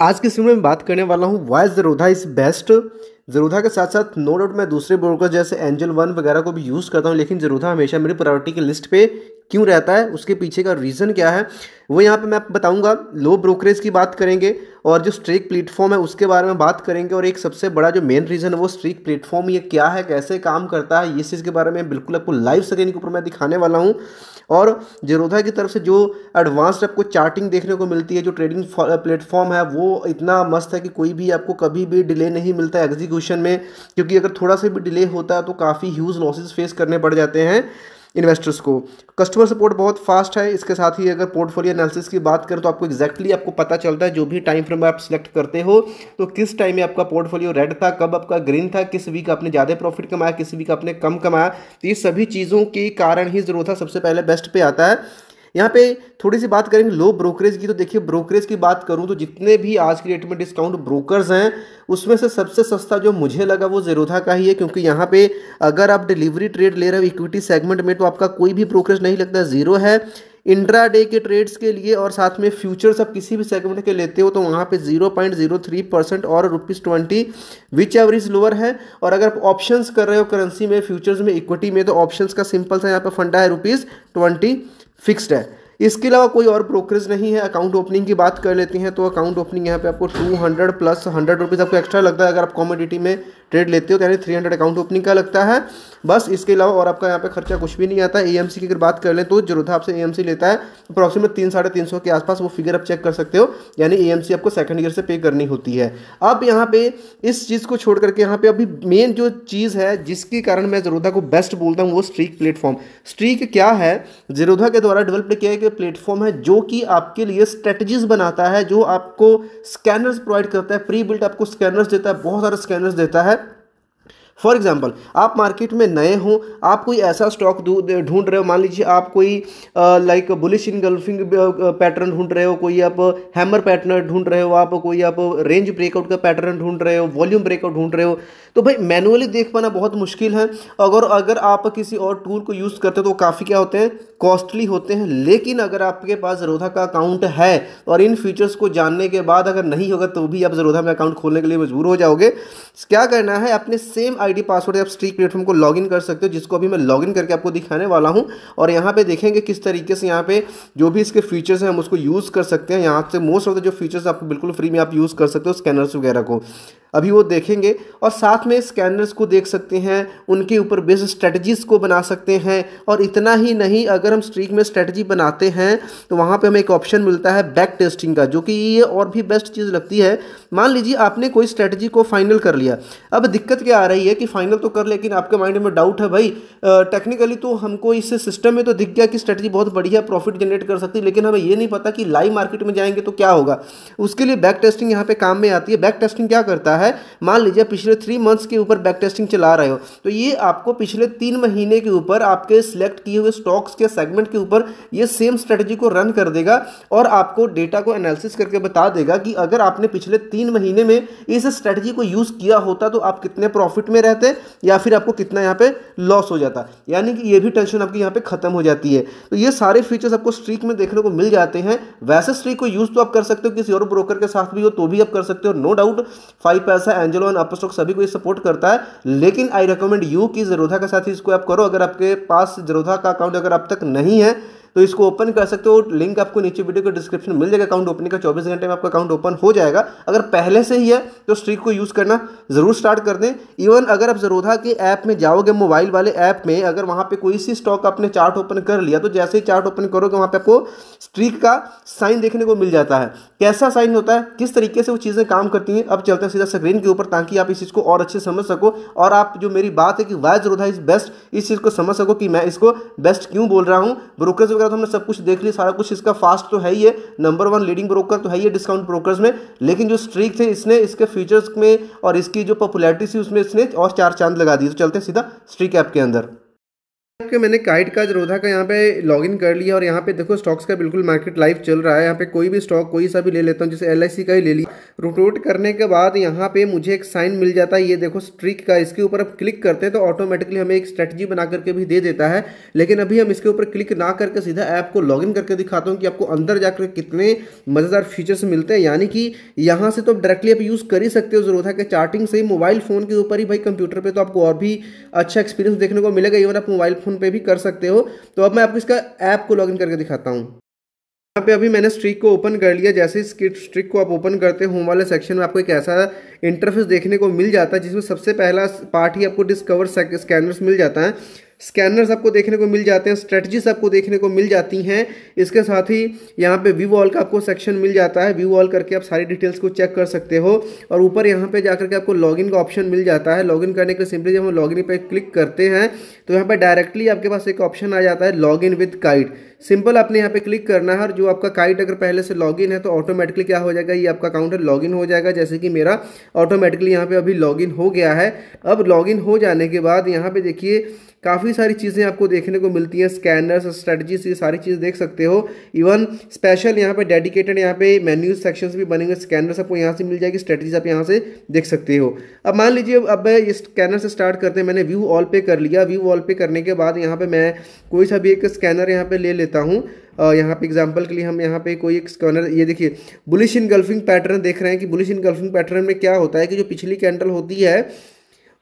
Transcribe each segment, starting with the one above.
आज की इस वीडियो में बात करने वाला हूँ why Zerodha is best. Zerodha के साथ साथ नो डाउट मैं दूसरे ब्रोकर जैसे एंजल वन वगैरह को भी यूज़ करता हूँ, लेकिन ज़ेरोधा हमेशा मेरी प्रायोरिटी की लिस्ट पे क्यों रहता है, उसके पीछे का रीज़न क्या है वो यहाँ पे मैं आपको बताऊँगा। लो ब्रोकरेज की बात करेंगे और जो स्ट्रीक प्लेटफॉर्म है उसके बारे में बात करेंगे, और एक सबसे बड़ा जो मेन रीज़न है वो स्ट्रीक प्लेटफॉर्म ये क्या है, कैसे काम करता है, इस चीज़ के बारे में बिल्कुल आपको लाइव स्क्रीन के ऊपर मैं दिखाने वाला हूँ। और ज़ेरोधा की तरफ से जो एडवांस्ड आपको चार्टिंग देखने को मिलती है, जो ट्रेडिंग प्लेटफॉर्म है वो इतना मस्त है कि कोई भी आपको कभी भी डिले नहीं मिलता है एग्जीक्यूशन में, क्योंकि अगर थोड़ा सा भी डिले होता है तो काफ़ी ह्यूज लॉसेस फेस करने पड़ जाते हैं इन्वेस्टर्स को। कस्टमर सपोर्ट बहुत फास्ट है। इसके साथ ही अगर पोर्टफोलियो एनालिसिस की बात करें तो आपको एग्जैक्टली आपको पता चलता है जो भी टाइम फ्रेम आप सिलेक्ट करते हो तो किस टाइम में आपका पोर्टफोलियो रेड था, कब आपका ग्रीन था, किस वीक आपने ज़्यादा प्रॉफिट कमाया, किस वीक आपने कम कमाया। तो ये सभी चीज़ों के कारण ही ज़ेरोधा सबसे पहले बेस्ट पे आता है। यहाँ पे थोड़ी सी बात करेंगे लो ब्रोकरेज की, तो देखिए ब्रोकरेज की बात करूँ तो जितने भी आज की डेट में डिस्काउंट ब्रोकर्स हैं उसमें से सबसे सस्ता जो मुझे लगा वो ज़ेरोधा का ही है, क्योंकि यहाँ पे अगर आप डिलीवरी ट्रेड ले रहे हो इक्विटी सेगमेंट में तो आपका कोई भी ब्रोकरेज नहीं लगता, जीरो है। इंट्रा डे के ट्रेड्स के लिए और साथ में फ्यूचर्स आप किसी भी सेगमेंट के लेते हो तो वहाँ पे 0.03% और ₹20 विच एवरेज लोअर है। और अगर आप ऑप्शंस कर रहे हो करेंसी में, फ्यूचर्स में, इक्विटी में, तो ऑप्शंस का सिंपल सा यहाँ पे फंडा है ₹20 फिक्स्ड है। इसके अलावा कोई और ब्रोकरेज नहीं है। अकाउंट ओपनिंग की बात कर लेते हैं तो अकाउंट ओपनिंग यहाँ पे आपको 200 प्लस ₹100 आपको एक्स्ट्रा लगता है अगर आप कॉमोडिटी में ट्रेड लेते हो, तो यानी 300 अकाउंट ओपनिंग का लगता है बस। इसके अलावा और आपका यहाँ पे खर्चा कुछ भी नहीं आता है। एएमसी की अगर बात कर लें तो ज़ेरोधा आपसे एएमसी लेता है अप्रॉक्सीमेट 300-350 के आसपास, वो फिगर आप चेक कर सकते हो, यानी एएमसी आपको सेकंड ईयर से पे करनी होती है। अब यहाँ पे इस चीज़ को छोड़ करके यहाँ पे अभी मेन जो चीज़ है जिसके कारण मैं ज़ेरोधा को बेस्ट बोलता हूँ वो स्ट्रीक प्लेटफॉर्म। स्ट्रीक क्या है? ज़ेरोधा के द्वारा डेवलप किया गया प्लेटफॉर्म है जो कि आपके लिए स्ट्रेटजीज बनाता है, जो आपको स्कैनर्स प्रोवाइड करता है, प्री बिल्ट आपको स्कैनर्स देता है, बहुत सारे स्कैनर्स देता है। फॉर एग्जाम्पल आप मार्केट में नए हो, आप कोई ऐसा स्टॉक ढूंढ रहे हो, मान लीजिए आप कोई लाइक बुलिश इनगल्फिंग पैटर्न ढूंढ रहे हो, कोई आप हैमर पैटर्न ढूंढ रहे हो, आप कोई आप रेंज ब्रेकआउट का पैटर्न ढूंढ रहे हो, वॉल्यूम ब्रेकआउट ढूंढ रहे हो, तो भाई मैनुअली देख पाना बहुत मुश्किल है। अगर आप किसी और टूल को यूज़ करते हो तो काफ़ी क्या होते हैं, कॉस्टली होते हैं। लेकिन अगर आपके पास ज़ेरोधा का अकाउंट है और इन फीचर्स को जानने के बाद अगर नहीं होगा तो भी आप ज़ेरोधा में अकाउंट खोलने के लिए मजबूर हो जाओगे। क्या करना है, अपने सेम आईडी पासवर्ड आप स्ट्रीक प्लेटफॉर्म को लॉगिन कर सकते हो, जिसको अभी मैं लॉगिन करके आपको दिखाने वाला हूं। और यहाँ पे देखेंगे किस तरीके से यहाँ पे जो भी इसके फीचर्स हैं हम उसको यूज़ कर सकते हैं। यहाँ से मोस्ट ऑफ द जो फीचर्स आपको बिल्कुल फ्री में आप यूज़ कर सकते हो, स्कैनर्स वगैरह को अभी वो देखेंगे, और साथ में स्कैनर्स को देख सकते हैं, उनके ऊपर बेस्ड स्ट्रेटजीज को बना सकते हैं। और इतना ही नहीं, अगर हम स्ट्रीक में स्ट्रेटजी बनाते हैं तो वहाँ पे हमें एक ऑप्शन मिलता है बैक टेस्टिंग का, जो कि ये और भी बेस्ट चीज़ लगती है। मान लीजिए आपने कोई स्ट्रेटजी को फाइनल कर लिया, अब दिक्कत क्या आ रही है कि फाइनल तो कर, लेकिन आपके माइंड में डाउट है भाई टेक्निकली तो हमको इस सिस्टम में तो दिख गया कि स्ट्रेटजी बहुत बढ़िया प्रॉफिट जनरेट कर सकती है, लेकिन हमें ये नहीं पता कि लाइव मार्केट में जाएंगे तो क्या होगा। उसके लिए बैक टेस्टिंग यहाँ पे काम में आती है। बैक टेस्टिंग क्या करता है, मान लीजिए पिछले 3 मंथ्स के ऊपर बैक टेस्टिंग चला रहे हो तो ये आपको पिछले 3 महीने के ऊपर आपके सिलेक्ट किए हुए स्टॉक्स के सेगमेंट के ऊपर ये सेम स्ट्रेटजी को रन कर देगा और आपको डेटा को एनालिसिस करके बता देगा कि अगर आपने पिछले 3 महीने में इस स्ट्रेटजी को यूज किया होता तो आप कितने प्रॉफिट में रहते या फिर आपको कितना यहाँ पे लॉस हो जाता। यानी कि ये भी टेंशन आपकी यहाँ पे खत्म हो जाती है। तो ये सारे फीचर्स आपको स्ट्रीक में देखने को मिल जाते हैं। वैसे स्ट्रीक को यूज तो आप कर सकते हो, किसी और ब्रोकर के साथ भी हो तो भी आप कर सकते हो, नो डाउट। 5 पैसा, एंजल वन, अपस्टॉक सभी को ये सपोर्ट करता है, लेकिन आई रिकमेंड यू कि ज़ेरोधा के साथ ही इसको आप करो। अगर आपके पास ज़ेरोधा का अकाउंट अगर अब तक नहीं है तो इसको ओपन कर सकते हो, लिंक आपको नीचे वीडियो के डिस्क्रिप्शन में मिल जाएगा। अकाउंट ओपनिंग का 24 घंटे में आपका अकाउंट ओपन हो जाएगा। अगर पहले से ही है तो स्ट्रीक को यूज़ करना ज़रूर स्टार्ट कर दें। इवन अगर आप ज़ेरोधा के ऐप में जाओगे, मोबाइल वाले ऐप में, अगर वहाँ पे कोई सी स्टॉक आपने चार्ट ओपन कर लिया तो जैसे ही चार्ट ओपन करोगे वहाँ पे आपको स्ट्रीक का साइन देखने को मिल जाता है। कैसा साइन होता है, किस तरीके से वो चीज़ें काम करती हैं, अब चलते हैं सीधा स्क्रीन के ऊपर ताकि आप इस चीज़ को और अच्छे से समझ सको और आप जो मेरी बात है कि वाई ज़ेरोधा इज बेस्ट, इस चीज़ को समझ सको कि मैं इसको बेस्ट क्यों बोल रहा हूँ। ब्रोकर्स वगैरह तो हमने सब कुछ देख लिया, सारा कुछ इसका फास्ट तो है ही है, नंबर 1 लीडिंग ब्रोकर तो है ही है डिस्काउंट ब्रोकर्स में, लेकिन जो स्ट्रीक थे इसने इसके फीचर्स में और इसकी जो पॉपुलैरिटी थी उसमें इसने और 4 चांद लगा दिए। तो चलते हैं सीधा स्ट्रीक ऐप के अंदर। कि मैंने काइट का ज़रोधा का यहाँ पे लॉगिन कर लिया और यहाँ पे देखो स्टॉक्स का बिल्कुल मार्केट लाइव चल रहा है। यहाँ पे कोई भी स्टॉक कोई सा भी ले लेता हूँ, जैसे LIC का ही ले लिया। रोटेट करने के बाद यहाँ पे मुझे एक साइन मिल जाता है, ये देखो स्ट्रिक का। इसके ऊपर आप क्लिक करते हैं तो ऑटोमेटिकली हमें एक स्ट्रेटजी बना करके भी दे देता है। लेकिन अभी हम इसके ऊपर क्लिक ना करके सीधा ऐप को लॉगिन करके दिखाता हूँ कि आपको अंदर जाकर कितने मज़ेदार फीचर्स मिलते हैं। यानी कि यहाँ से तो डायरेक्टली आप यूज़ कर ही सकते हो ज़रोधा के चार्टिंग से, मोबाइल फ़ोन के ऊपर ही। भाई कंप्यूटर पर तो आपको और भी अच्छा एक्सपीरियंस देखने को मिलेगा, इवन आप मोबाइल फ़ोन पर भी कर सकते हो। तो अब मैं आपको इसका ऐप को लॉगिन करके दिखाता हूं। यहाँ पे अभी मैंने स्ट्रिक को ओपन कर लिया। जैसे ही स्ट्रिक को आप ओपन करते हो, होम वाले सेक्शन में आपको एक ऐसा इंटरफेस देखने को मिल जाता है जिसमें सबसे पहला पार्ट ही आपको डिस्कवर स्कैनर्स मिल जाता है। स्कैनर्स आपको देखने को मिल जाते हैं, स्ट्रेटजीज आपको देखने को मिल जाती हैं। इसके साथ ही यहाँ पे व्यू ऑल का आपको सेक्शन मिल जाता है। व्यू ऑल करके आप सारी डिटेल्स को चेक कर सकते हो। और ऊपर यहाँ पे जाकर के आपको लॉगिन का ऑप्शन मिल जाता है। लॉगिन करने के सिंपली जब हम लॉगिन पे क्लिक करते हैं तो यहाँ पे डायरेक्टली आपके पास एक ऑप्शन आ जाता है लॉगिन विद काइट। सिंपल आपने यहाँ पे क्लिक करना है और जो आपका काइट अगर पहले से लॉगिन है तो ऑटोमेटिकली क्या हो जाएगा, ये आपका अकाउंट है लॉगिन हो जाएगा। जैसे कि मेरा ऑटोमेटिकली यहाँ पे अभी लॉगिन हो गया है। अब लॉगिन हो जाने के बाद यहाँ पे देखिए काफ़ी सारी चीज़ें आपको देखने को मिलती हैं, स्कैनर्स, स्ट्रेटजीज, ये सारी चीज़ देख सकते हो। इवन स्पेशल यहाँ पे डेडिकेटेड यहाँ पे मेन्यूज सेक्शंस भी बनेंगे। स्कैनर्स आपको यहाँ से मिल जाएगी, स्ट्रेटजीज आप यहाँ से देख सकते हो। अब मान लीजिए अब ये स्कैनर से स्टार्ट करते हैं। मैंने व्यू ऑल पे कर लिया। व्यू ऑल पे करने के बाद यहाँ पे मैं कोई सा भी एक स्कैनर यहाँ पे ले लेता हूँ। यहाँ पे एग्जांपल के लिए हम यहाँ पे कोई एक स्कैनर, ये देखिए बुलिश इनगल्फिंग पैटर्न देख रहे हैं कि बुलिश इनगल्फिंग पैटर्न में क्या होता है कि जो पिछली कैंडल होती है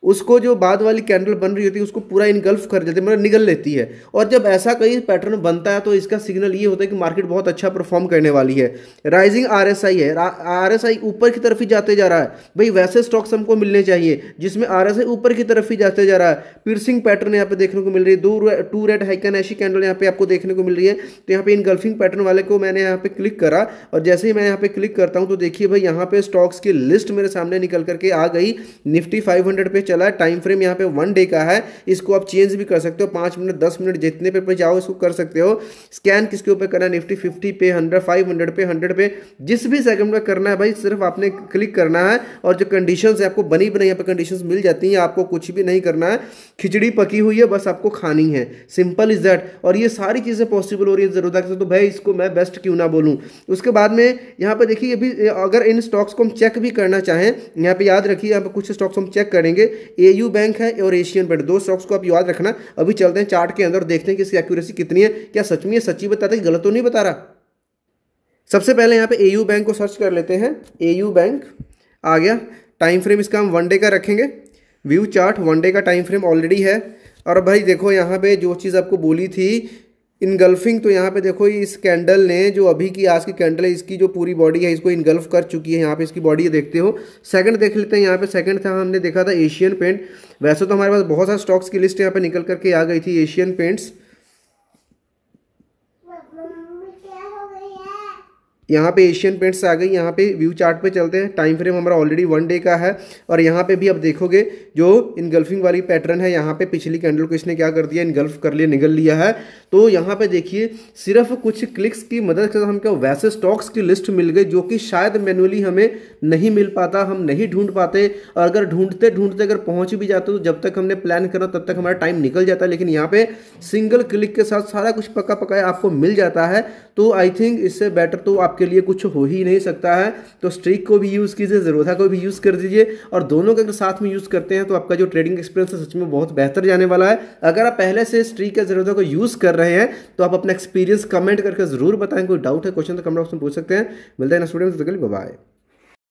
उसको जो बाद वाली कैंडल बन रही होती है उसको पूरा इनगल्फ कर देती है, मतलब निगल लेती है। और जब ऐसा कई पैटर्न बनता है तो इसका सिग्नल ये होता है कि मार्केट बहुत अच्छा परफॉर्म करने वाली है। राइजिंग RSI है, RSI ऊपर की तरफ ही जाते जा रहा है। भाई वैसे स्टॉक्स हमको मिलने चाहिए जिसमें RSI ऊपर की तरफ ही जाते जा रहा है। पियर्सिंग पैटर्न यहाँ पे देखने को मिल रही है। टू रेड हाइकन ऐसी कैंडल यहाँ पे आपको देखने को मिल रही है। तो यहाँ पे इनगल्फिंग पैटर्न वाले को मैंने यहाँ पे क्लिक करा और जैसे ही मैं यहाँ पे क्लिक करता हूँ तो देखिए भाई यहाँ पे स्टॉक्स की लिस्ट मेरे सामने निकल करके आ गई। निफ्टी 500 पे चला है। टाइम फ्रेम यहाँ पे 1 डे का है। इसको आप चेंज भी कर सकते हो, 5 मिनट 10 मिनट जितने पे जाओ इसको कर सकते हो। स्कैन किसके ऊपर करना है, निफ्टी 50 पे, 100, 500 पे, 100 पे, जिस भी सेकंड में करना है भाई सिर्फ आपने क्लिक करना है। और जो कंडीशंस है आपको बनी बनाई यहाँ पे कंडीशंस मिल जाती हैं। आपको कुछ भी नहीं करना है, खिचड़ी पकी हुई है, बस आपको खानी है। Simple is that. और ये सारी चीज़ें पॉसिबल हो रही है ज़रूरत से, तो भाई इसको मैं बेस्ट क्यों ना बोलूँ। उसके बाद में यहाँ पे देखिए अभी अगर इन स्टॉक्स को हम चेक भी करना चाहें, यहाँ पे याद रखिए यहाँ पे कुछ स्टॉक्स हम चेक करेंगे। AU बैंक है और एशियन पेंट, 2 स्टॉक्स को आप याद रखना। अभी चलते हैं चार्ट के अंदर, देखते हैं कि इसकी एक्यूरेसी कितनी है, क्या सच में सच्ची बताता है कि गलत तो नहीं बता रहा। सबसे पहले यहाँ पे AU बैंक को सर्च कर लेते हैं। AU बैंक आ गया। टाइम फ्रेम इसका हम 1 डे का रखेंगे। व्यू चार्ट 1 डे का टाइम फ्रेम ऑलरेडी है। और भाई देखो यहाँ पे जो चीज़ आपको बोली थी इनगल्फिंग, तो यहाँ पे देखो इस कैंडल ने जो अभी की आज की कैंडल है इसकी जो पूरी बॉडी है इसको इनगल्फ कर चुकी है। यहाँ पे इसकी बॉडी देखते हो। सेकंड देख लेते हैं। यहाँ पे सेकंड था, हमने देखा था एशियन पेंट। वैसे तो हमारे पास बहुत सारे स्टॉक्स की लिस्ट यहाँ पे निकल करके आ गई थी। एशियन पेंट्स यहाँ पे एशियन पेंट्स आ गई। यहाँ पे व्यू चार्ट पे चलते हैं। टाइम फ्रेम हमारा ऑलरेडी 1 डे का है। और यहाँ पे भी आप देखोगे जो इनगल्फिंग वाली पैटर्न है, यहाँ पे पिछली कैंडल को इसने क्या कर दिया, इनगल्फ कर लिया, निगल लिया है। तो यहाँ पे देखिए सिर्फ कुछ क्लिक्स की मदद से हमको वैसे स्टॉक्स की लिस्ट मिल गई जो कि शायद मैनुअली हमें नहीं मिल पाता, हम नहीं ढूंढ पाते। और अगर ढूंढते ढूंढते अगर पहुंच भी जाते तो जब तक हमने प्लान करा तब तक हमारा टाइम निकल जाता है। लेकिन यहाँ पे सिंगल क्लिक के साथ सारा कुछ पक्का पकाया आपको मिल जाता है। तो आई थिंक इससे बेटर तो आपके लिए कुछ हो ही नहीं सकता है। तो स्ट्रिक को भी यूज़ कीजिए, ज़रोधा को भी यूज़ कर दीजिए। और दोनों को अगर साथ में यूज़ करते हैं तो आपका जो ट्रेडिंग एक्सपीरियंस है सच में बहुत बेहतर जाने वाला है। अगर आप पहले से स्ट्रिक या ज़रोधा को यूज़ कर रहे हैं तो आप अपना एक्सपीरियंस कमेंट करके ज़रूर बताएं। कोई डाउट है, क्वेश्चन तो कमेंट बॉक्स में पूछ सकते हैं। मिलते हैं नेक्स्ट वीडियो में, बाय।